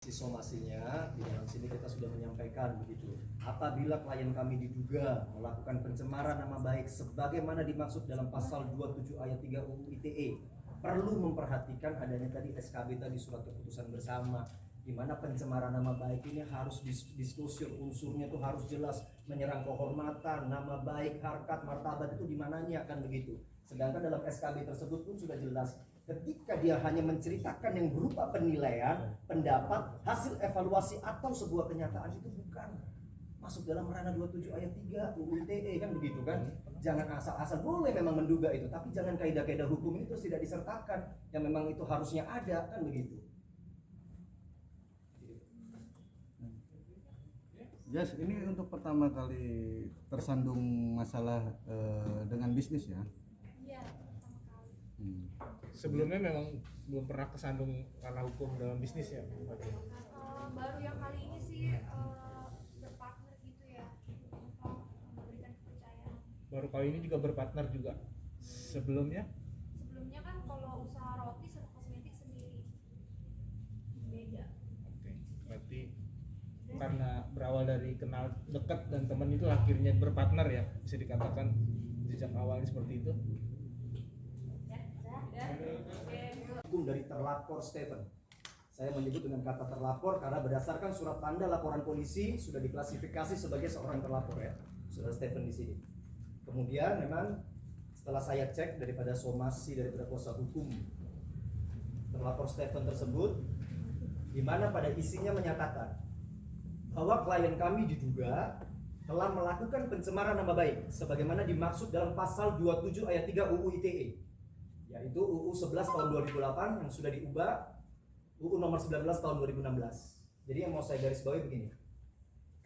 Somasinya di dalam sini kita sudah menyampaikan begitu. Apabila klien kami diduga melakukan pencemaran nama baik sebagaimana dimaksud dalam pasal 27 ayat 3 UU ITE, perlu memperhatikan adanya tadi SKB tadi, surat keputusan bersama, di mana pencemaran nama baik ini harus diskusir, unsurnya itu harus jelas, menyerang kehormatan, nama baik, harkat, martabat itu di mananya akan begitu. Sedangkan dalam SKB tersebut pun sudah jelas, ketika dia hanya menceritakan yang berupa penilaian, pendapat, hasil evaluasi atau sebuah kenyataan, itu bukan masuk dalam ranah 27 ayat 3 UU ITE kan begitu kan. Jangan asal-asal, boleh memang menduga itu, tapi jangan kaidah-kaidah hukum itu tidak disertakan yang memang itu harusnya ada kan begitu. Yes, ini untuk pertama kali tersandung masalah dengan bisnis ya? Iya, pertama kali. Sebelumnya memang belum pernah kesandung ranah hukum dalam bisnis ya? Baru yang kali ini sih berpartner gitu ya, untuk memberikan kepercayaan. Baru kali ini juga berpartner juga. Sebelumnya Sebelumnya kan kalau usaha roti sama kosmetik sendiri, beda. oke, berarti karena berawal dari kenal dekat dan teman itu akhirnya berpartner ya, bisa dikatakan sejak awalnya seperti itu. Hukum dari terlapor Stephen. Saya menyebut dengan kata terlapor karena berdasarkan surat tanda laporan polisi sudah diklasifikasi sebagai seorang terlapor ya, saudara Stephen di sini. Kemudian memang setelah saya cek daripada somasi daripada kuasa hukum terlapor Stephen tersebut, di mana pada isinya menyatakan bahwa klien kami diduga telah melakukan pencemaran nama baik sebagaimana dimaksud dalam pasal 27 ayat 3 UU ITE, yaitu UU 11 tahun 2008 yang sudah diubah UU nomor 19 tahun 2016. Jadi yang mau saya garis bawahi begini.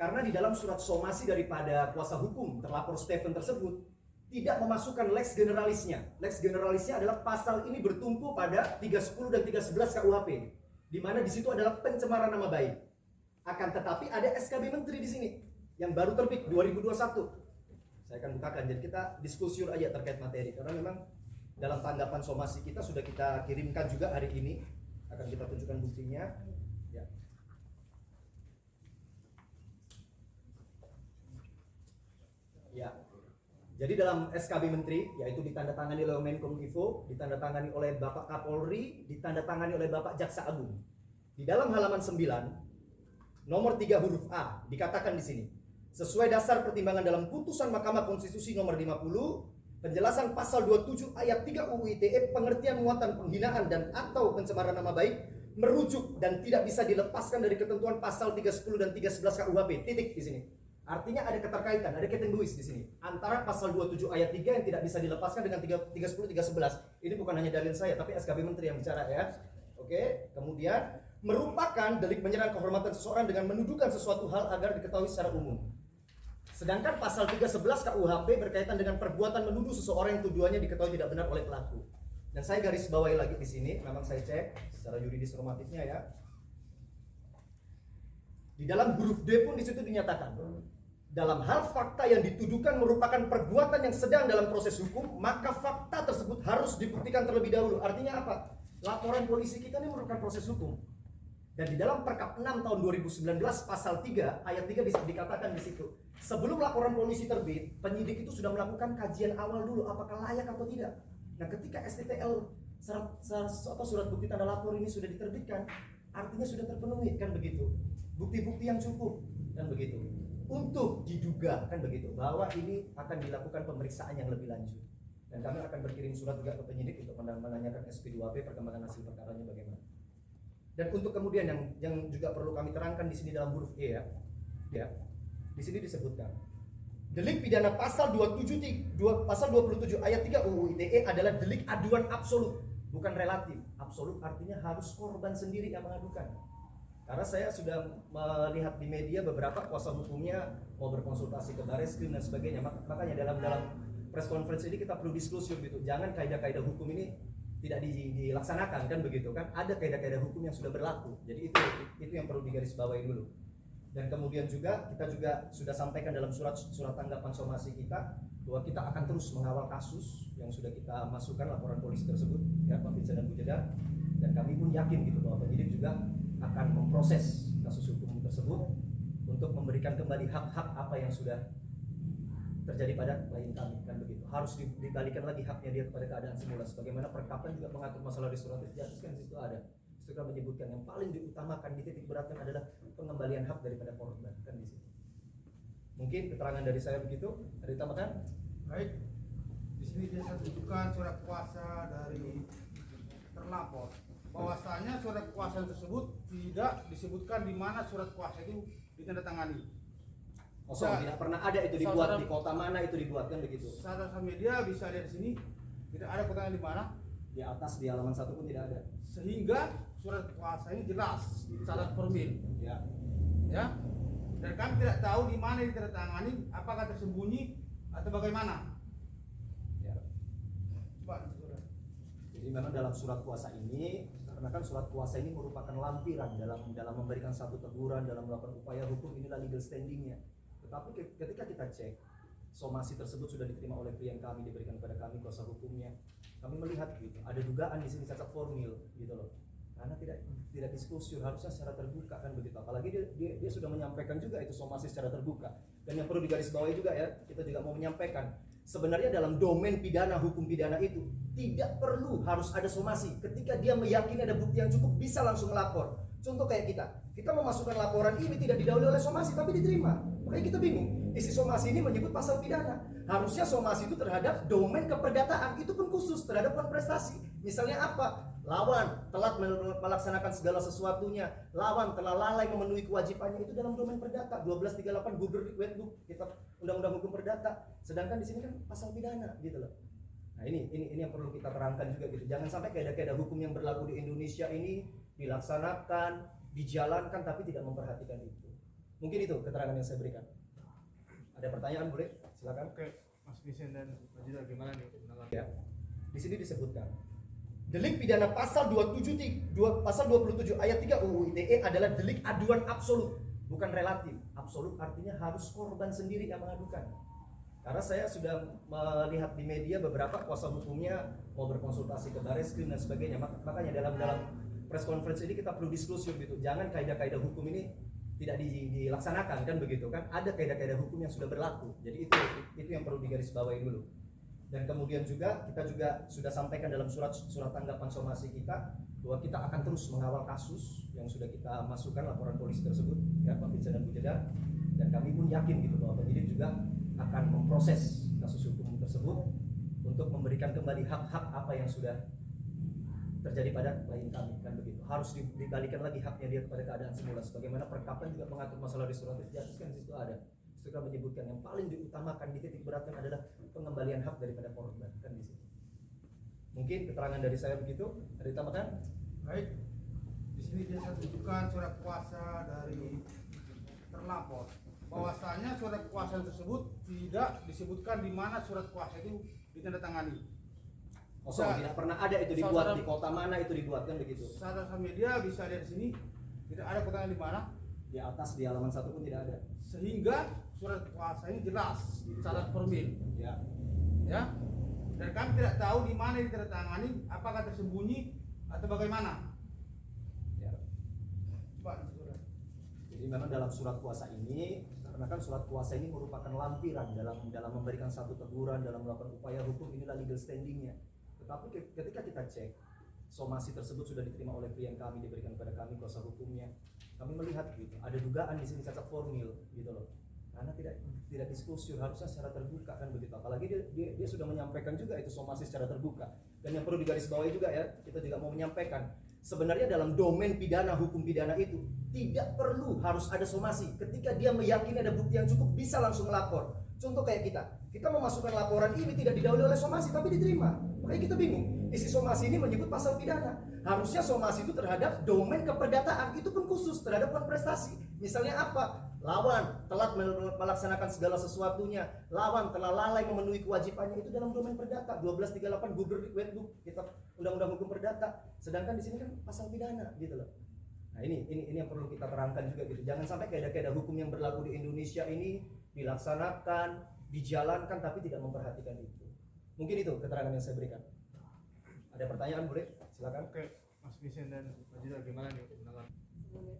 Karena di dalam surat somasi daripada kuasa hukum terlapor Stephen tersebut tidak memasukkan lex generalisnya. Lex generalisnya adalah pasal ini bertumpu pada 310 dan 311 KUHP, di mana di situ adalah pencemaran nama baik. Akan tetapi ada SKB Menteri di sini yang baru terbit 2021. Saya akan bukakan, jadi kita diskusi aja terkait materi karena memang dalam tanggapan somasi kita sudah kita kirimkan juga hari ini, akan kita tunjukkan buktinya ya. Ya. Jadi dalam SKB Menteri, yaitu ditandatangani oleh Menkominfo, ditandatangani oleh Bapak Kapolri, ditandatangani oleh Bapak Jaksa Agung. Di dalam halaman 9 nomor 3 huruf A dikatakan di sini, sesuai dasar pertimbangan dalam putusan Mahkamah Konstitusi nomor 50, penjelasan pasal 27 ayat 3 UU ITE, pengertian muatan penghinaan dan atau pencemaran nama baik merujuk dan tidak bisa dilepaskan dari ketentuan pasal 310 dan 311 KUHP. Titik di sini. Artinya ada keterkaitan, ada ketentuis di sini antara pasal 27 ayat 3 yang tidak bisa dilepaskan dengan 310 311. Ini bukan hanya dalil saya tapi SKB Menteri yang bicara ya. Oke, kemudian merupakan delik menyerang kehormatan seseorang dengan menuduhkan sesuatu hal agar diketahui secara umum. Sedangkan pasal 311 KUHP berkaitan dengan perbuatan menuduh seseorang yang tujuannya diketahui tidak benar oleh pelaku. Dan saya garis bawahi lagi di sini, memang saya cek secara yuridis normatifnya ya. Di dalam huruf D pun di situ dinyatakan, dalam hal fakta yang dituduhkan merupakan perbuatan yang sedang dalam proses hukum, maka fakta tersebut harus dibuktikan terlebih dahulu. Artinya apa? Laporan polisi kita ini merupakan proses hukum. Dan di dalam Perkap 6 tahun 2019 pasal 3 ayat 3 bisa dikatakan di situ, sebelum laporan polisi terbit, penyidik itu sudah melakukan kajian awal dulu apakah layak atau tidak. Nah, ketika STTL surat bukti tanda lapor ini sudah diterbitkan, artinya sudah terpenuhi kan begitu. Bukti-bukti yang cukup kan begitu. Untuk diduga kan begitu bahwa ini akan dilakukan pemeriksaan yang lebih lanjut. Dan kami akan berkirim surat juga ke penyidik untuk menanyakan SP2P perkembangan hasil perkaranya bagaimana. Dan untuk kemudian yang juga perlu kami terangkan di sini dalam huruf E ya. Di sini disebutkan delik pidana pasal 27 ayat 3 UU ITE adalah delik aduan absolut, bukan relatif. Absolut artinya harus korban sendiri yang mengadukan. Karena saya sudah melihat di media beberapa kuasa hukumnya mau berkonsultasi ke Bareskrim dan sebagainya. Makanya dalam press conference ini kita perlu diskusi gitu. Jangan kaidah-kaidah hukum ini tidak dilaksanakan kan begitu kan, ada kaidah-kaidah hukum yang sudah berlaku. Jadi itu yang perlu digarisbawahi dulu. Dan kemudian juga kita juga sudah sampaikan dalam surat tanggapan somasi kita bahwa kita akan terus mengawal kasus yang sudah kita masukkan laporan polisi tersebut ya, Pak Vincent dan Bu Jeddah. Dan kami pun yakin gitu bahwa penyidik juga akan memproses kasus hukum tersebut untuk memberikan kembali hak-hak apa yang sudah terjadi pada klien kami, kan begitu. Harus dibalikan lagi haknya dia kepada keadaan semula. Sebagaimana perkapan juga mengatur masalah restoratif justice, kan di situ ada. Itu kan menyebutkan yang paling diutamakan, dititik beratkan adalah pengembalian hak daripada korban, kan di situ. Mungkin keterangan dari saya begitu. Ada ditambahkan? Baik, di sini dia tunjukkan surat kuasa dari terlapor. Bahwasanya surat kuasa tersebut tidak disebutkan di mana surat kuasa itu ditandatangani. Kosong, tidak pernah ada itu dibuat di kota mana itu dibuat, kan begitu. Saudara media bisa lihat di sini tidak ada kotanya di mana, Di atas di halaman 1 pun tidak ada. sehingga surat kuasa ini jelas syarat formil, Ya. ya. Dan kami tidak tahu di mana ditandatangani, apakah tersembunyi atau bagaimana. Ya. Coba, saudara. Jadi memang dalam surat kuasa ini, karena kan surat kuasa ini merupakan lampiran dalam memberikan satu teguran, dalam melakukan upaya hukum, inilah legal standingnya. Tetapi ketika kita cek, somasi tersebut sudah diterima oleh klien kami, diberikan kepada kami kuasa hukumnya. Kami melihat gitu, ada dugaan di sini cacat formil gitu loh. Karena tidak diskusi, harusnya secara terbuka, kan begitu. Apalagi dia sudah menyampaikan juga itu somasi secara terbuka. Dan yang perlu digarisbawahi juga ya, kita juga mau menyampaikan, sebenarnya dalam domain pidana, hukum pidana itu tidak perlu harus ada somasi. Ketika dia meyakini ada bukti yang cukup, bisa langsung melapor. Contoh kayak kita memasukkan laporan ini tidak didahului oleh somasi tapi diterima. Makanya kita bingung. Isi somasi ini menyebut pasal pidana. Harusnya somasi itu terhadap domain keperdataan, itu pun khusus terhadap prestasi. Misalnya apa? Lawan telat melaksanakan segala sesuatunya, lawan telah lalai memenuhi kewajibannya, itu dalam domain perdata. 1238 Google Wetbook, kitab undang-undang hukum perdata. Sedangkan di sini kan pasal pidana gitu loh. Nah, ini yang perlu kita terangkan juga gitu. Jangan sampai kaidah-kaidah hukum yang berlaku di Indonesia ini dilaksanakan, dijalankan tapi tidak memperhatikan itu. Mungkin itu keterangan yang saya berikan. Ada pertanyaan boleh? Silakan. Oke, Mas Vincent dan Pak Judah gimana nih menanggapi? Ya. Di sini disebutkan delik pidana pasal 27 ayat 3 UU ITE adalah delik aduan absolut, bukan relatif. Absolut artinya harus korban sendiri yang mengadukan. Karena saya sudah melihat di media beberapa kuasa hukumnya mau berkonsultasi ke Barreskrim dan sebagainya. Makanya dalam press conference ini kita perlu diskusi gitu. Jangan kaidah-kaidah hukum ini tidak dilaksanakan, kan begitu kan? Ada kaidah-kaidah hukum yang sudah berlaku. Jadi itu yang perlu digarisbawahi dulu. Dan kemudian juga kita juga sudah sampaikan dalam surat tanggapan somasi kita bahwa kita akan terus mengawal kasus yang sudah kita masukkan laporan polisi tersebut, ya Pak Vincent dan Bu Jeddah. Dan kami pun yakin gitu bahwa penyidik juga akan memproses kasus hukum tersebut untuk memberikan kembali hak-hak apa yang sudah terjadi pada klien kami, kan begitu. Harus dibalikan lagi haknya dia kepada keadaan semula. Sebagaimana perkapan juga mengatur masalah restoratif justice, kan di situ ada. Itu kan menyebutkan yang paling diutamakan, dititik beratkan adalah pengembalian hak daripada korban, kan di situ. Mungkin keterangan dari saya begitu. Ada ditambahkan? Baik, di sini dia tunjukkan surat kuasa dari terlapor. Bahwasanya surat kuasa tersebut tidak disebutkan di mana surat kuasa itu ditandatangani. Kosong, tidak pernah ada itu dibuat di kota mana itu dibuat, kan begitu. Saudara media bisa lihat di sini tidak ada kotanya di mana, Di atas di halaman 1 pun tidak ada. sehingga surat kuasa ini jelas syarat formil, Ya. ya. Dan kami tidak tahu di mana ditandatangani, apakah tersembunyi atau bagaimana. Ya. Coba, saudara. Jadi memang dalam surat kuasa ini, karena kan surat kuasa ini merupakan lampiran dalam memberikan satu teguran, dalam melakukan upaya hukum, inilah legal standingnya. Tetapi ketika kita cek, somasi tersebut sudah diterima oleh klien kami, diberikan kepada kami kuasa hukumnya. Kami melihat gitu, ada dugaan di sini cacat formil gitu loh. Karena tidak diskusi, harusnya secara terbuka, kan begitu. Apalagi dia sudah menyampaikan juga itu somasi secara terbuka. Dan yang perlu digarisbawahi juga ya, kita juga mau menyampaikan, sebenarnya dalam domain pidana, hukum pidana itu tidak perlu harus ada somasi. Ketika dia meyakini ada bukti yang cukup, bisa langsung melapor. Contoh kayak kita memasukkan laporan ini tidak didahului oleh somasi tapi diterima. Makanya kita bingung. Isi somasi ini menyebut pasal pidana. Harusnya somasi itu terhadap domain keperdataan, itu pun khusus terhadap prestasi. Misalnya apa? Lawan telat melaksanakan segala sesuatunya, lawan telah lalai memenuhi kewajibannya, itu dalam domain perdata. 1238 Google Wetbook, kitab undang-undang hukum perdata. Sedangkan di sini kan pasal pidana gitu loh. Nah, ini yang perlu kita terangkan juga gitu. Jangan sampai kaidah-kaidah hukum yang berlaku di Indonesia ini dilaksanakan, dijalankan tapi tidak memperhatikan itu. Mungkin itu keterangan yang saya berikan. Ada pertanyaan boleh? Silakan. Oke, Mas Vincent dan Pak Judah gimana nih menanggapi? boleh